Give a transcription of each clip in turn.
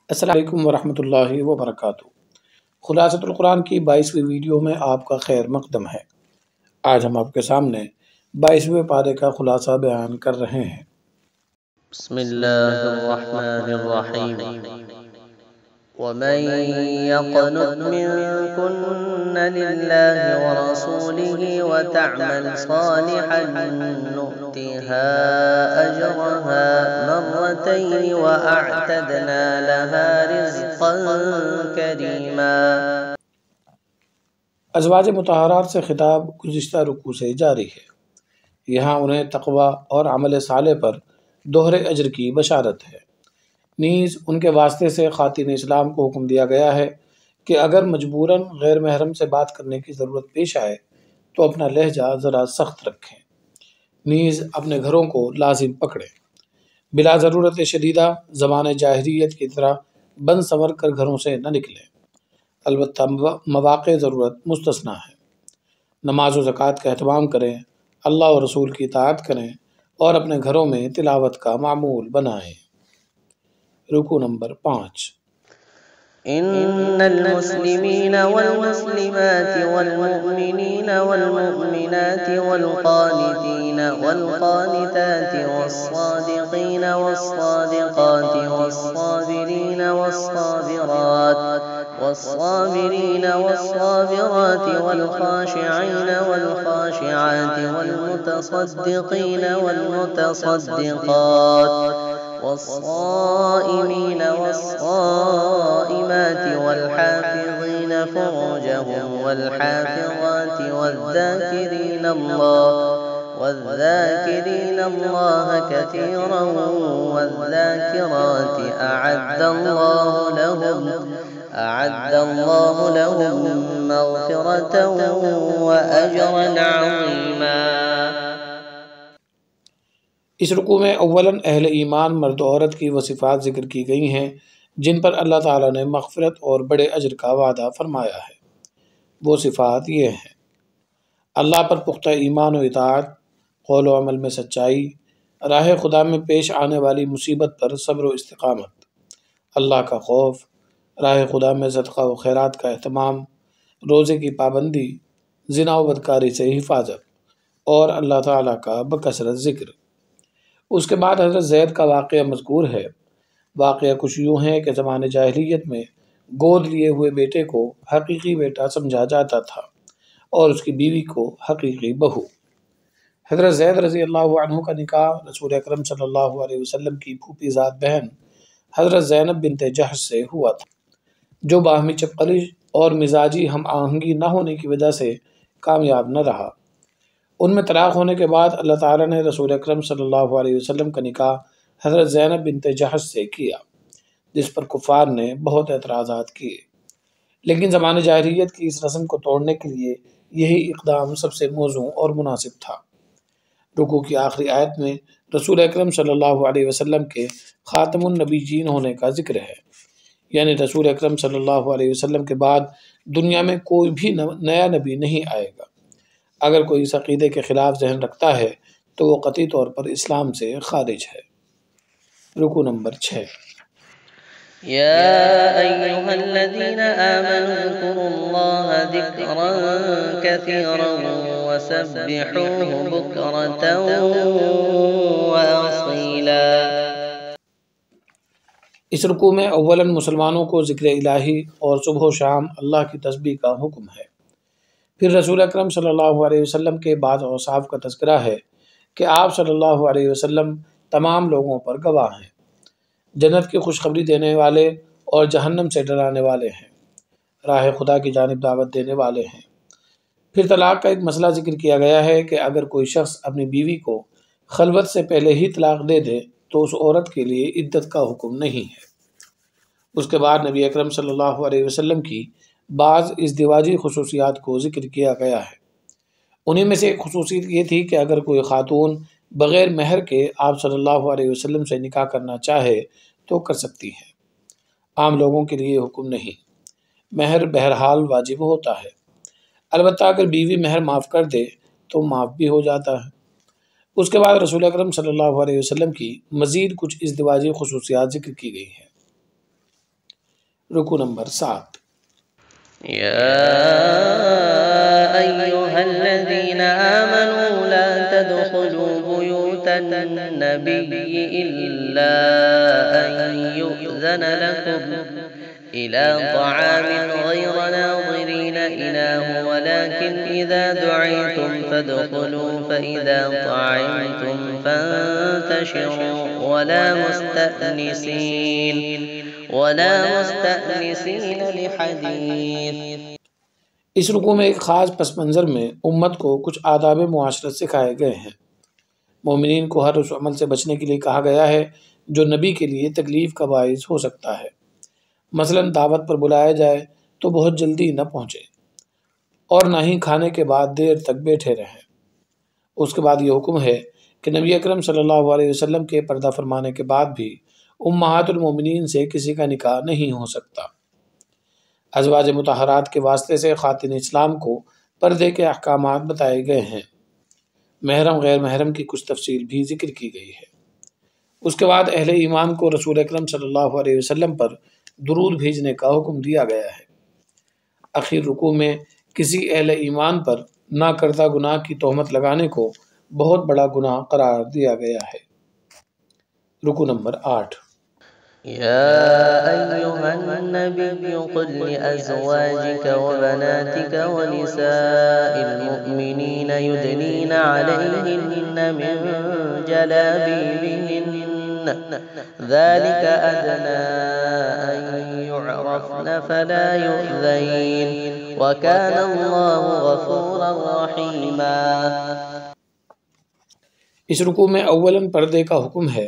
السلام علیکم ورحمۃ اللہ وبرکاتہ۔ خلاصۃ القرآن کی 22ویں ویڈیو میں آپ کا خیر مقدم ہے۔ آج ہم آپ کے سامنے 22ویں پارے کا خلاصہ بیان کر رہے ہیں۔ بسم اللہ الرحمن الرحیم ومن يقنت منكن لله ورسوله وتعمل صالحا نؤتها أجرها مرتين وأعتدنا لها رزقا كريما۔ ازواج مطہرات سے خطاب گزشتہ رکوع سے جاری ہے۔ یہاں انہیں تقوی اور عمل صالح پر دوہرے اجر کی بشارت ہے۔ نیز ان کے واسطے سے خواتین اسلام کو حکم دیا گیا ہے کہ اگر مجبوراً غیر محرم سے بات کرنے کی ضرورت پیش آئے تو اپنا لہجہ ذرا سخت رکھیں، نیز اپنے گھروں کو لازم پکڑیں، بلا ضرورت شدیدہ زبان جاہلیت کی طرح بند سنور کر گھروں سے نہ نکلیں، البتہ مواقع ضرورت مستثنیٰ ہے۔ نماز و زکوٰۃ کا اہتمام کریں، اللہ اور رسول کی اطاعت کریں اور اپنے گھروں میں تلاوت کا معمول بنائیں۔ رکوع نمبر 5۔ ان المسلمین والمسلمات والمؤمنین والمؤمنات والقانتین والقانتات والصادقین والصادقات والصابرین والصابرات والخاشعین والخاشعات والمتصدقین والمتصدقات والصائمين والصائمات والحافظين فروجهم والحافظات والذاكرين الله كثيرا والذاكرات أعد الله لهم مغفرة وأجرا عظيما۔ اس رکوع میں اولاً اہل ایمان مرد و عورت کی وہ صفات ذکر کی گئی ہیں جن پر اللہ تعالیٰ نے مغفرت اور بڑے اجر کا وعدہ فرمایا ہے۔ وہ صفات یہ ہیں: اللہ پر پختہ ایمان و اطاعت، قول و عمل میں سچائی، راہ خدا میں پیش آنے والی مصیبت پر صبر و استقامت، اللہ کا خوف، راہ خدا میں صدقہ و خیرات کا اہتمام، روزے کی پابندی، زنا و بدکاری سے حفاظت اور اللہ تعالیٰ کا بکثرت ذکر۔ اس کے بعد حضرت زید کا واقعہ مذکور ہے۔ واقعہ کچھ یوں ہے کہ زمانے جاہلیت میں گود لیے ہوئے بیٹے کو حقیقی بیٹا سمجھا جاتا تھا اور اس کی بیوی کو حقیقی بہو۔ حضرت زید رضی اللہ عنہ کا نکاح رسول اکرم صلی اللہ علیہ وسلم کی پھوپھی زاد بہن حضرت زینب بنت جحش سے ہوا تھا، جو باہمی چپقلی اور مزاجی ہم آہنگی نہ ہونے کی وجہ سے کامیاب نہ رہا۔ ان میں طلاق ہونے کے بعد اللہ تعالیٰ نے رسول اکرم صلی اللہ علیہ وسلم کا نکاح حضرت زینب بنت جحش سے کیا، جس پر کفار نے بہت اعتراضات کیے، لیکن زمانہ جاہلیت کی اس رسم کو توڑنے کے لیے یہی اقدام سب سے موزوں اور مناسب تھا۔ رکوع کی آخری آیت میں رسول اکرم صلی اللہ علیہ وسلم کے خاتم النبیین ہونے کا ذکر ہے، یعنی رسول اکرم صلی اللہ علیہ وسلم کے بعد دنیا میں کوئی بھی نیا نبی نہیں آئے گا۔ اگر کوئی اس عقیدے کے خلاف ذہن رکھتا ہے تو وہ قطعی طور پر اسلام سے خارج ہے۔ رکوع نمبر 6۔ یا ایہا الذین آمنوا اذکروا اللہ ذکرا کثیرا وسبحوہ بکرۃ واصیلا۔ اس رکوع میں اولاً مسلمانوں کو ذکر الہی اور صبح و شام اللہ کی تسبیح کا حکم ہے۔ پھر رسول اکرم صلی اللہ علیہ وسلم کے بعض اوصاف کا تذکرہ ہے کہ آپ صلی اللہ علیہ وسلم تمام لوگوں پر گواہ ہیں، جنت کی خوشخبری دینے والے اور جہنم سے ڈرانے والے ہیں، راہ خدا کی جانب دعوت دینے والے ہیں۔ پھر طلاق کا ایک مسئلہ ذکر کیا گیا ہے کہ اگر کوئی شخص اپنی بیوی کو خلوت سے پہلے ہی طلاق دے دے تو اس عورت کے لیے عدت کا حکم نہیں ہے۔ اس کے بعد نبی اکرم صلی اللہ علیہ وسلم کی بعض ازدواجی خصوصیات کو ذکر کیا گیا ہے۔ انہی میں سے ایک خصوصیت یہ تھی کہ اگر کوئی خاتون بغیر مہر کے آپ صلی اللہ علیہ وسلم سے نکاح کرنا چاہے تو کر سکتی ہے، عام لوگوں کے لیے حکم نہیں۔ مہر بہرحال واجب ہوتا ہے، البتہ اگر بیوی مہر معاف کر دے تو معاف بھی ہو جاتا ہے۔ اس کے بعد رسول اکرم صلی اللہ علیہ وسلم کی مزید کچھ ازدواجی خصوصیات ذکر کی گئی ہیں۔ رکو نمبر 7۔ يا أيها الذين آمنوا لا تدخلوا بيوت النبي إلا أن يؤذن لكم إلى طعام غير ناظرين إناه ولكن إذا دعيتم فادخلوا فإذا طعمتم فانتشروا ولا مستأنسين لحديث۔ اس رکوع میں ایک خاص پس منظر میں امت کو کچھ آداب معاشرت سکھائے گئے ہیں۔ مومنین کو ہر اس عمل سے بچنے کے لیے کہا گیا ہے جو نبی کے لیے تکلیف کا باعث ہو سکتا ہے، مثلا دعوت پر بلایا جائے تو بہت جلدی نہ پہنچے اور نہ ہی کھانے کے بعد دیر تک بیٹھے رہیں۔ اس کے بعد یہ حکم ہے کہ نبی اکرم صلی اللہ علیہ وسلم کے پردہ فرمانے کے بعد بھی امہات المومنین سے کسی کا نکاح نہیں ہو سکتا۔ ازواج مطہرات کے واسطے سے خاتون اسلام کو پردے کے احکامات بتائے گئے ہیں۔ محرم غیر محرم کی کچھ تفصیل بھی ذکر کی گئی ہے۔ اس کے بعد اہل ایمان کو رسول اکرم صلی اللہ علیہ وسلم پر درود بھیجنے کا حکم دیا گیا ہے۔ اخیر رکوع میں کسی اہل ایمان پر نہ کردہ گناہ کی تہمت لگانے کو بہت بڑا گناہ قرار دیا گیا ہے۔ رکوع نمبر 8۔ يا أيها النبي قل لأزواجك وبناتك ونساء المؤمنين يدنين عليهن من جلابيبهن ذلك أدنى أن يعرفن فلا يؤذين وكان الله غفورا رحيما۔ اس رکوع میں اولاً پردے کا حکم ہے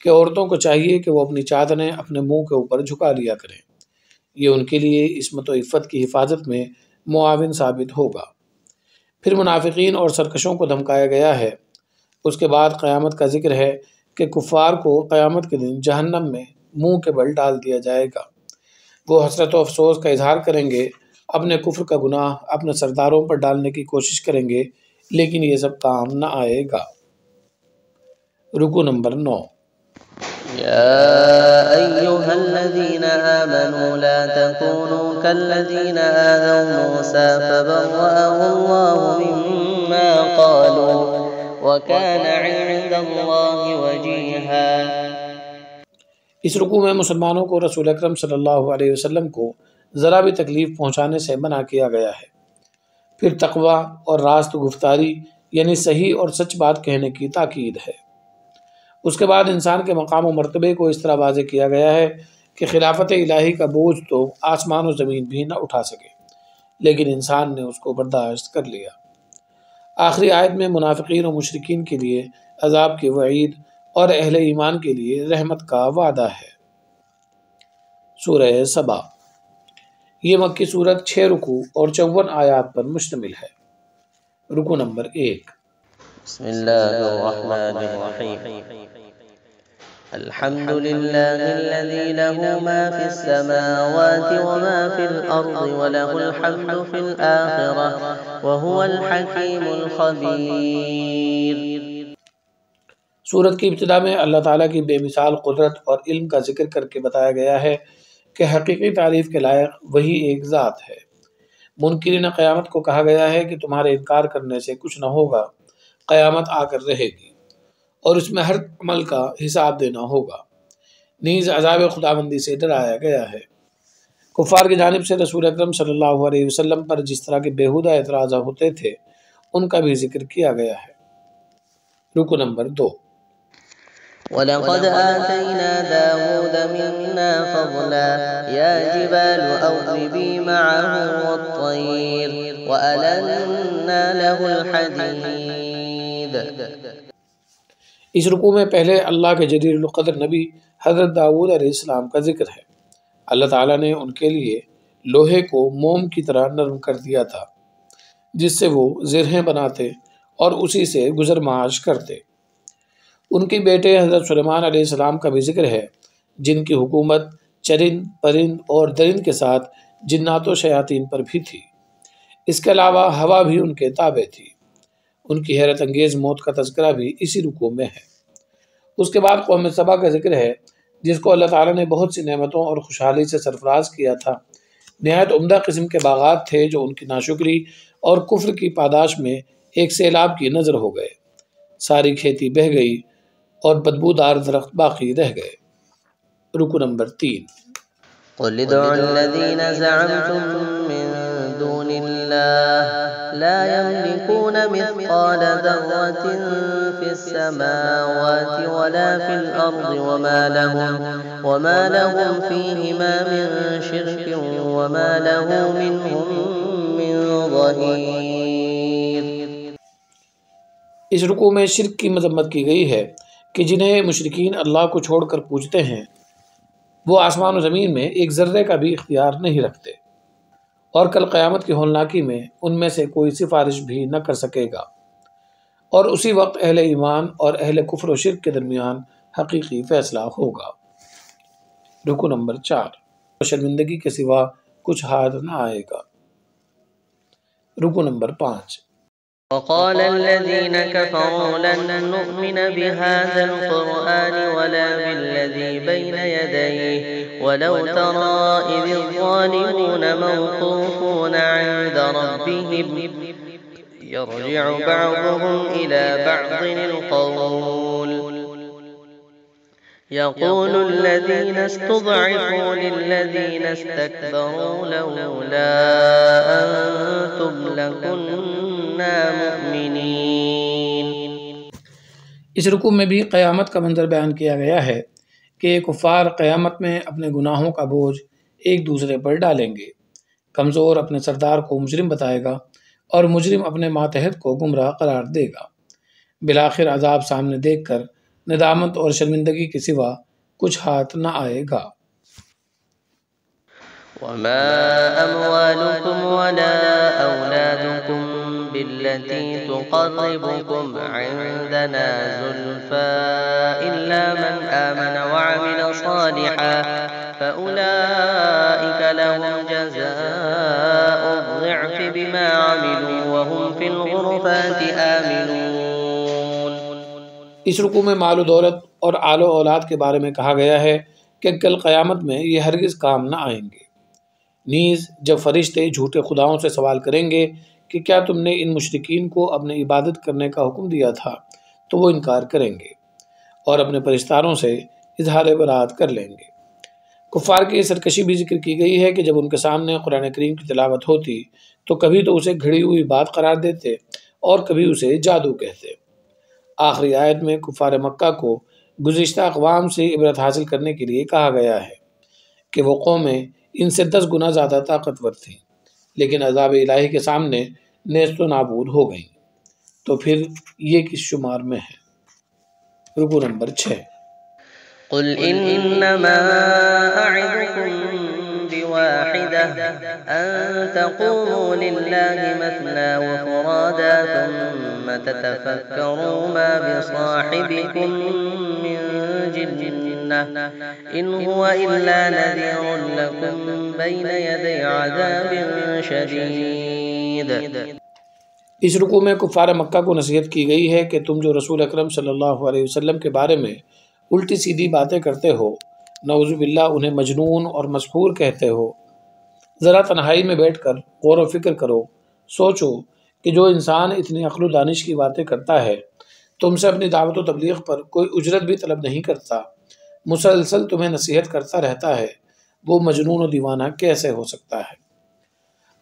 کہ عورتوں کو چاہیے کہ وہ اپنی چادریں اپنے منہ کے اوپر جھکا لیا کریں۔ یہ ان کے لیے عصمت و عفت کی حفاظت میں معاون ثابت ہوگا۔ پھر منافقین اور سرکشوں کو دھمکایا گیا ہے۔ اس کے بعد قیامت کا ذکر ہے کہ کفار کو قیامت کے دن جہنم میں منہ کے بل ڈال دیا جائے گا۔ وہ حسرت و افسوس کا اظہار کریں گے، اپنے کفر کا گناہ اپنے سرداروں پر ڈالنے کی کوشش کریں گے، لیکن یہ سب کام نہ آئے گا۔ رکوع نمبر 9۔ يا أيها الذين آمنوا لا تكونوا كالذين آذوا موسى فبرأه الله مما قالوا وكان عند الله وجيها۔ اس رکوع میں مسلمانوں کو رسول اکرم صلی اللہ علیہ وسلم کو ذرا بھی تکلیف پہنچانے سے منع کیا گیا ہے۔ پھر تقوی اور راست گفتاری یعنی صحیح اور سچ بات کہنے کی تاکید ہے۔ اس کے بعد انسان کے مقام و مرتبے کو اس طرح واضح کیا گیا ہے کہ خلافت الہی کا بوجھ تو آسمان و زمین بھی نہ اٹھا سکے، لیکن انسان نے اس کو برداشت کر لیا۔ آخری آیت میں منافقین و مشرکین کے لیے عذاب کی وعید اور اہل ایمان کے لیے رحمت کا وعدہ ہے۔ سورہ سبا۔ یہ مکی سورت 6 رکوع اور 54 آیات پر مشتمل ہے۔ رکوع نمبر 1۔ بسم اللہ الرحمن الرحیم۔ الحمد لله الذي له ما في السماوات وما في الأرض وله الحمد في الآخرة وهو الحكيم الخبير۔ سورت کی ابتدا میں اللہ تعالیٰ کی بے مثال قدرت اور علم کا ذکر کر کے بتایا گیا ہے کہ حقیقی تعریف کے لائق وہی ایک ذات ہے۔ منکرین قیامت کو کہا گیا ہے کہ تمہارے انکار کرنے سے کچھ نہ ہوگا، قیامت آ کر رہے گی اور اس میں ہر عمل کا حساب دینا ہوگا۔ نیز عذاب خداوندی سے ڈرایا گیا ہے۔ کفار کی جانب سے رسول اکرم صلی اللہ علیہ وسلم پر جس طرح کے بیہودہ اعتراضات ہوتے تھے ان کا بھی ذکر کیا گیا ہے۔ رکوع نمبر 2۔ وَلَقَدْ آتَيْنَا دَاوُودَ مِنَّا فَضْلًا يَا جِبَالُ أَوِّبِي مَعَهُ وَالطَّيْرَ وَأَلَنَّا لَهُ الْحَدِيدَ۔ اس رکوع میں پہلے اللہ کے جلیل القدر نبی حضرت داؤد علیہ السلام کا ذکر ہے۔ اللہ تعالیٰ نے ان کے لیے لوہے کو موم کی طرح نرم کر دیا تھا جس سے وہ زرہیں بناتے اور اسی سے گزر معاش کرتے۔ ان کے بیٹے حضرت سلیمان علیہ السلام کا بھی ذکر ہے جن کی حکومت چرند، پرند اور درند کے ساتھ جنات و شیاطین پر بھی تھی۔ اس کے علاوہ ہوا بھی ان کے تابع تھی۔ ان کی حیرت انگیز موت کا تذکرہ بھی اسی رکوع میں ہے۔ اس کے بعد قوم سبا کا ذکر ہے جس کو اللہ تعالیٰ نے بہت سی نعمتوں اور خوشحالی سے سرفراز کیا تھا۔ نہایت عمدہ قسم کے باغات تھے جو ان کی ناشکری اور کفر کی پاداش میں ایک سیلاب کی نظر ہو گئے۔ ساری کھیتی بہہ گئی اور بدبودار درخت باقی رہ گئے۔ رکو نمبر 3۔ قل ادعوا الذين زعمتم من دون الله لا يملكون مثقال ذرة في السماوات ولا في الأرض وما لهم فيهما من شرك وما له منهم من ظهير۔ اس رکوع میں شرک کی مذمت کی گئی ہے کہ جنہیں مشرکین اللہ کو چھوڑ کر پوجتے ہیں وہ آسمان و زمین میں ایک ذرے کا بھی اختیار نہیں رکھتے، اور کل قیامت کی ہولناکی میں ان میں سے کوئی سفارش بھی نہ کر سکے گا، اور اسی وقت اہل ایمان اور اہل کفر و شرک کے درمیان حقیقی فیصلہ ہوگا۔ رکو نمبر 4۔ شرمندگی کے سوا کچھ ہاتھ نہ آئے گا۔ رکو نمبر 5۔ وقال الذين كفروا لن نؤمن بهذا القرآن ولا بالذي بين يديه ولو ترى إذ الظالمون موقوفون عند ربهم يرجع بعضهم إلى بعض القول يقول الذين استضعفوا للذين استكبروا لولا أنتم لكنا مؤمنين۔ اس رکوع میں بھی قیامت کا منظر بیان کیا گیا ہے کہ کفار قیامت میں اپنے گناہوں کا بوجھ ایک دوسرے پر ڈالیں گے۔ کمزور اپنے سردار کو مجرم بتائے گا اور مجرم اپنے ماتحت کو گمراہ قرار دے گا۔ بالآخر عذاب سامنے دیکھ کر ندامت اور شرمندگی کے سوا کچھ ہاتھ نہ آئے گا۔ وما أموالكم ولا أولادكم بالتي تقربكم عندنا زلفى إلا من آمن وعمل صالحا فأولئك لهم جزاء الضعف بما عملوا وهم في الغرفات آمنون۔ اس رکوع میں مال و دولت اور آل و اولاد کے بارے میں کہا گیا ہے کہ کل قیامت میں یہ ہرگز کام نہ آئیں گے۔ نیز جب فرشتے جھوٹے خداؤں سے سوال کریں گے کہ کیا تم نے ان مشرکین کو اپنے عبادت کرنے کا حکم دیا تھا، تو وہ انکار کریں گے اور اپنے پرستاروں سے اظہار برات کر لیں گے۔ کفار کی سرکشی بھی ذکر کی گئی ہے کہ جب ان کے سامنے قرآن کریم کی تلاوت ہوتی تو کبھی تو اسے گھڑی ہوئی بات قرار دیتے اور کبھی اسے جادو کہتے۔ آخری آیت میں کفار مکہ کو گزشتہ اقوام سے عبرت حاصل کرنے کے لیے کہا گیا ہے کہ وہ قومیں ان سے 10 گنا زیادہ طاقتور تھیں لیکن عذاب الہی کے سامنے نیست و نابود ہو گئیں، تو پھر یہ کس شمار میں ہے۔ رکو نمبر 6۔ قل إنما أعظكم بواحدة أن تقوموا لله مثنى وفرادا ثم تتفكروا ما بصاحبكم من جنة إن هو إلا نذير لكم بين يدي عذاب شديد۔ اس رکوع میں کفار مکہ کو نصیحت کی گئی ہے کہ تم جو رسول اکرم صلی اللہ علیہ وسلم کے بارے میں الٹی سیدھی باتیں کرتے ہو، نعوذ باللہ انہیں مجنون اور مسحور کہتے ہو، ذرا تنہائی میں بیٹھ کر غور و فکر کرو، سوچو کہ جو انسان اتنی عقل و دانش کی باتیں کرتا ہے، تم سے اپنی دعوت و تبلیغ پر کوئی اجرت بھی طلب نہیں کرتا، مسلسل تمہیں نصیحت کرتا رہتا ہے، وہ مجنون و دیوانہ کیسے ہو سکتا ہے۔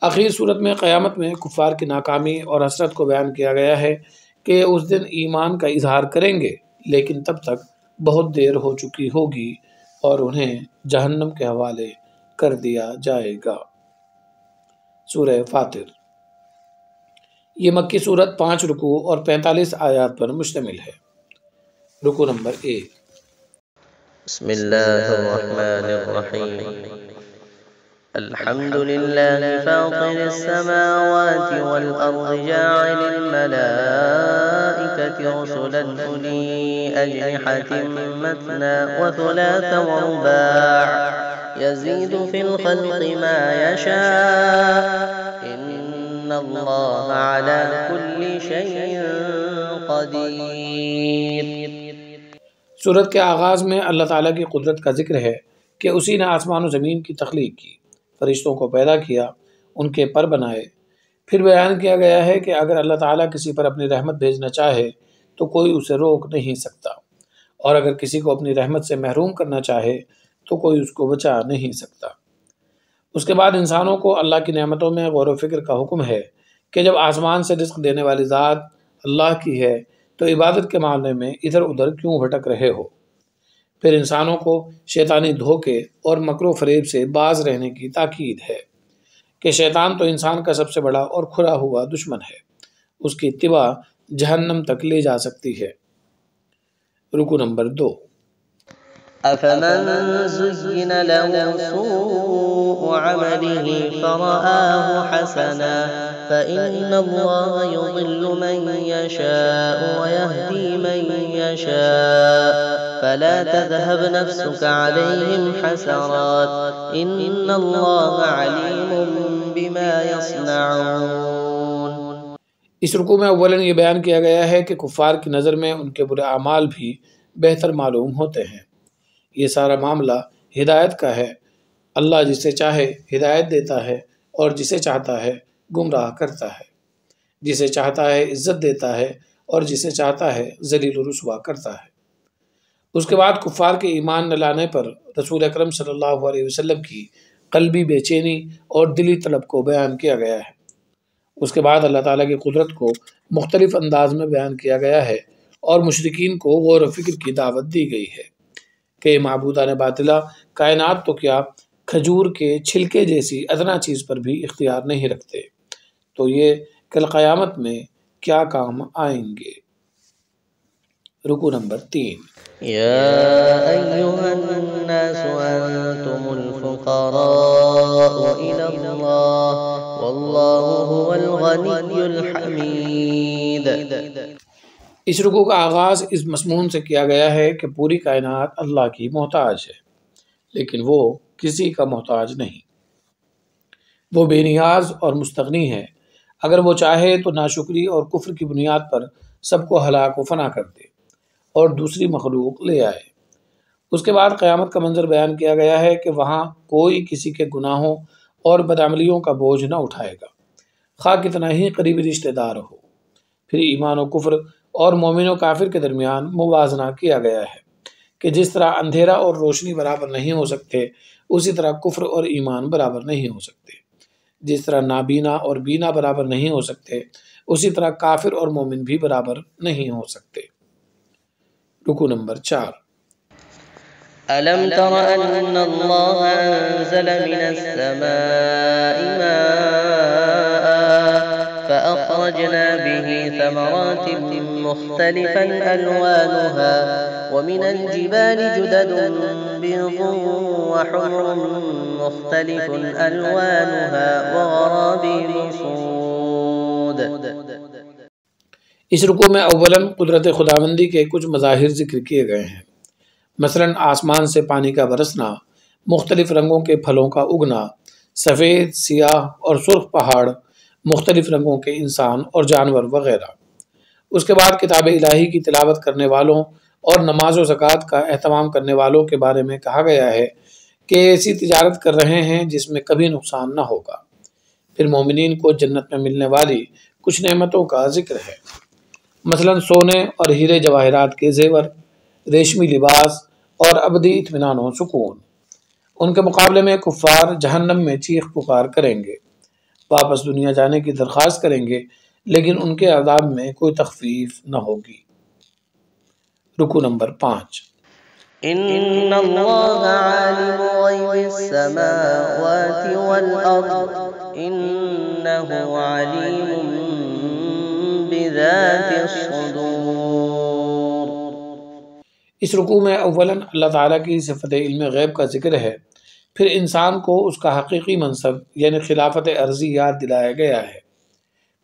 آخری صورت میں قیامت میں کفار کی ناکامی اور حسرت کو بیان کیا گیا ہے کہ اس دن ایمان کا اظہار کریں گے لیکن تب تک بہت دیر ہو چکی ہوگی اور انہیں جہنم کے حوالے کر دیا جائے گا۔ سورہ فاطر۔ یہ مکی صورت 5 رکوع اور 45 آیات پر مشتمل ہے۔ رکوع نمبر 1۔ بسم اللہ الرحمن الرحیم۔ الحمد لله فاطر السماوات والأرض جاعل الملائكة رسلا أولي أجنحة مثنى وثلاث ورباع يزيد في الخلق ما يشاء إن الله على كل شيء قدير۔ سورت کے آغاز میں اللہ تعالیٰ کی قدرت کا ذکر ہے کہ اسی نے آسمان و زمین کی تخلیق کی، فرشتوں کو پیدا کیا، ان کے پر بنائے۔ پھر بیان کیا گیا ہے کہ اگر اللہ تعالیٰ کسی پر اپنی رحمت بھیجنا چاہے تو کوئی اسے روک نہیں سکتا، اور اگر کسی کو اپنی رحمت سے محروم کرنا چاہے تو کوئی اس کو بچا نہیں سکتا۔ اس کے بعد انسانوں کو اللہ کی نعمتوں میں غور و فکر کا حکم ہے کہ جب آسمان سے رزق دینے والی ذات اللہ کی ہے تو عبادت کے معاملے میں ادھر ادھر کیوں بھٹک رہے ہو۔ پھر انسانوں کو شیطانی دھوکے اور مکر و فریب سے باز رہنے کی تاکید ہے کہ شیطان تو انسان کا سب سے بڑا اور کھلا ہوا دشمن ہے، اس کی اتباع جہنم تک لے جا سکتی ہے۔ رکو نمبر 2۔ أفمن زين له سوء عمله فرآه حسنا فإن الله يضل من يشاء ويهدي من يشاء فلا تذهب نفسك عليهم حسرات إن الله عليم بما يصنعون۔ اس رکوع میں اولاً یہ بیان کیا گیا ہے کہ کفار کی نظر میں ان کے برے اعمال بھی بہتر معلوم ہوتے ہیں۔ یہ سارا معاملہ ہدایت کا ہے، اللہ جسے چاہے ہدایت دیتا ہے اور جسے چاہتا ہے گمراہ کرتا ہے، جسے چاہتا ہے عزت دیتا ہے اور جسے چاہتا ہے ذلیل و رسوا کرتا ہے۔ اس کے بعد کفار کے ایمان نہ لانے پر رسول اکرم صلی اللہ علیہ وسلم کی قلبی بے چینی اور دلی طلب کو بیان کیا گیا ہے۔ اس کے بعد اللہ تعالیٰ کی قدرت کو مختلف انداز میں بیان کیا گیا ہے اور مشرکین کو غور و فکر کی دعوت دی گئی ہے کہ معبودان باطلہ کائنات تو کیا کھجور کے چھلکے جیسی ادنا چیز پر بھی اختیار نہیں رکھتے، تو یہ کل قیامت میں کیا کام آئیں گے۔ رکو نمبر 3۔ يا أيها الناس أنتم الفقراء إلى الله والله هو الغني الحميد۔ اس رکوع کا آغاز اس مضمون سے کیا گیا ہے کہ پوری کائنات اللہ کی محتاج ہے، لیکن وہ کسی کا محتاج نہیں، وہ بے نیاز اور مستغنی ہے۔ اگر وہ چاہے تو ناشکری اور کفر کی بنیاد پر سب کو ہلاک و فنا کر دے اور دوسری مخلوق لے آئے۔ اس کے بعد قیامت کا منظر بیان کیا گیا ہے کہ وہاں کوئی کسی کے گناہوں اور بدعملیوں کا بوجھ نہ اٹھائے گا، خواہ کتنا ہی قریبی رشتہ دار ہو۔ پھر ایمان و کفر اور مومن و کافر کے درمیان موازنہ کیا گیا ہے کہ جس طرح اندھیرا اور روشنی برابر نہیں ہو سکتے، اسی طرح کفر اور ایمان برابر نہیں ہو سکتے۔ جس طرح نابینا اور بینا برابر نہیں ہو سکتے، اسی طرح کافر اور مومن بھی برابر نہیں ہو سکتے۔ رکو نمبر 4۔ ألم تر أن الله أنزل من السماء ماء فأخرجنا به ثمرات مختلفا ألوانها ومن الجبال جدد بيض وحمر مختلف ألوانها وغرابيب سود۔ اس رکوع میں اولاً قدرت خداوندی کے کچھ مظاہر ذکر کیے گئے ہیں، مثلاً آسمان سے پانی کا برسنا، مختلف رنگوں کے پھلوں کا اگنا، سفید، سیاہ اور سرخ پہاڑ، مختلف رنگوں کے انسان اور جانور وغیرہ۔ اس کے بعد کتاب الہی کی تلاوت کرنے والوں اور نماز و زکوٰۃ کا اہتمام کرنے والوں کے بارے میں کہا گیا ہے کہ ایسی تجارت کر رہے ہیں جس میں کبھی نقصان نہ ہوگا۔ پھر مومنین کو جنت میں ملنے والی کچھ نعمتوں کا ذکر ہے، مثلاً سونے اور ہیرے جواہرات کے زیور، ریشمی لباس اور ابدی اطمینان و سکون۔ ان کے مقابلے میں کفار جہنم میں چیخ پکار کریں گے، واپس دنیا جانے کی درخواست کریں گے، لیکن ان کے عذاب میں کوئی تخفیف نہ ہوگی۔ رکو نمبر 5۔ إن الله عالم غيب السماوات والأرض إنه عليم بذات الصدور۔ اس رکوع میں اولاً اللہ تعالیٰ کی صفت علم غیب کا ذکر ہے، پھر انسان کو اس کا حقیقی منصب یعنی خلافت ارضی یاد دلایا گیا ہے۔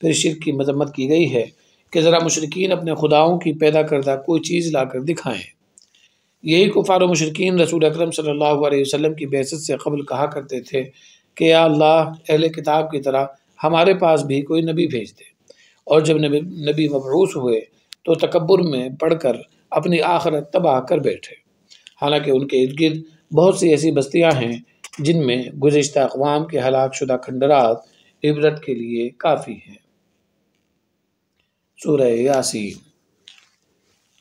پھر شرک کی مذمت کی گئی ہے کہ ذرا مشرکین اپنے خداؤں کی پیدا کردہ کوئی چیز لا کر دکھائیں۔ یہی کفار و مشرکین رسول اکرم صلی اللہ علیہ وسلم کی بعثت سے قبل کہا کرتے تھے کہ یا اللہ اہل کتاب کی طرح ہمارے پاس بھی کوئی نبی بھیج دے، اور جب نبی مبعوث ہوئے تو تکبر میں پڑھ کر اپنی آخرت تباہ کر بیٹھے، حالانکہ ان کے ارد گرد بہت سی ایسی بستیاں ہیں جن میں گزشتہ اقوام کے ہلاک شدہ کھنڈرات عبرت کے لیے کافی ہیں۔ سورہ یاسین،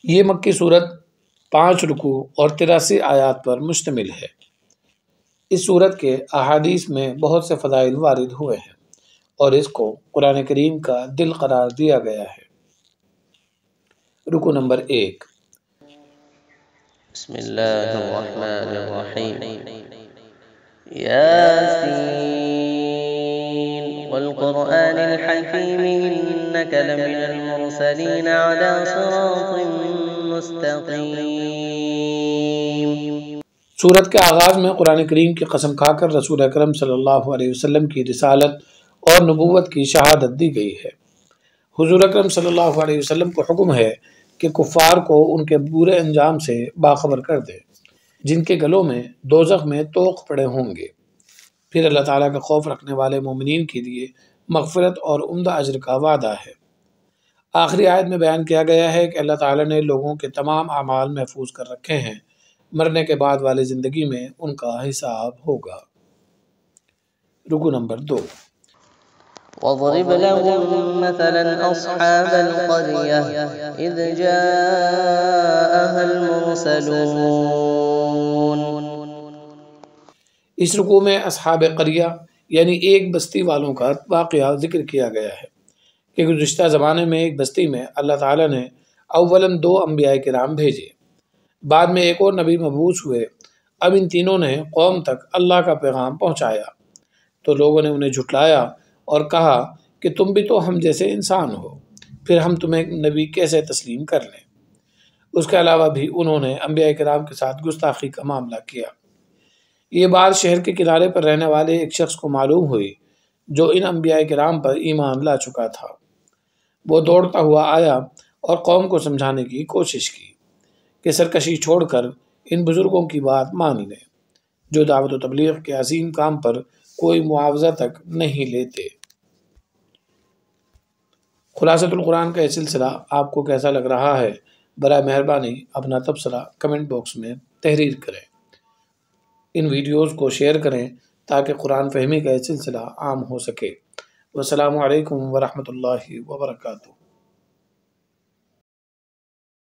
یہ مکی صورت 5 رکوع اور 83 آیات پر مشتمل ہے۔ اس صورت کے احادیث میں بہت سے فضائل وارد ہوئے ہیں اور اس کو قرآن کریم کا دل قرار دیا گیا ہے۔ رکوع نمبر 1۔ بسم اللہ الرحمن الرحیم۔ یاسین والقرآن الحکیم انک لمن المرسلین علی صراط مستقیم۔ سورت کے آغاز میں قرآن کریم کی قسم کھا کر رسول اکرم صلی اللہ علیہ وسلم کی رسالت اور نبوت کی شہادت دی گئی ہے۔ حضور اکرم صلی اللہ علیہ وسلم کو حکم ہے کہ کفار کو ان کے برے انجام سے باخبر کر دے، جن کے گلوں میں دوزخ میں طوق پڑے ہوں گے۔ پھر اللہ تعالیٰ کا خوف رکھنے والے مومنین کے لیے مغفرت اور عمدہ اجر کا وعدہ ہے۔ آخری آیت میں بیان کیا گیا ہے کہ اللہ تعالیٰ نے لوگوں کے تمام اعمال محفوظ کر رکھے ہیں، مرنے کے بعد والی زندگی میں ان کا حساب ہوگا۔ رکوع نمبر 2۔ وَاضْرِبْ لَهُم مَّثَلًا أَصْحَابَ الْقَرْيَةِ إِذْ جَاءَهَا الْمُرْسَلُونَ۔ اس رکوع میں اصحاب قریہ یعنی ایک بستی والوں کا واقعہ ذکر کیا گیا ہے کہ گزشتہ زمانے میں ایک بستی میں اللہ تعالیٰ نے اولاً 2 انبیاء کرام بھیجے، بعد میں ایک اور نبی مبعوث ہوئے۔ اب ان تینوں نے قوم تک اللہ کا پیغام پہنچایا تو لوگوں نے انہیں جھٹلایا اور کہا کہ تم بھی تو ہم جیسے انسان ہو، پھر ہم تمہیں نبی کیسے تسلیم کر لیں۔ اس کے علاوہ بھی انہوں نے انبیاء کرام کے ساتھ گستاخی کا معاملہ کیا۔ یہ بات شہر کے کنارے پر رہنے والے ایک شخص کو معلوم ہوئی جو ان انبیاء کرام پر ایمان لا چکا تھا۔ وہ دوڑتا ہوا آیا اور قوم کو سمجھانے کی کوشش کی کہ سرکشی چھوڑ کر ان بزرگوں کی بات مان لیں جو دعوت و تبلیغ کے عظیم کام پر کوئی معاوضہ تک نہیں لیتے۔ خلاصۃ القرآن کا یہ سلسلہ آپ کو کیسا لگ رہا ہے؟ برائے مہربانی اپنا تبصرہ کمنٹ باکس میں تحریر کریں۔ ان ویڈیوز کو شیئر کریں تاکہ قرآن فہمی کا یہ سلسلہ عام ہو سکے۔ والسلام علیکم ورحمۃ اللہ وبرکاتہ۔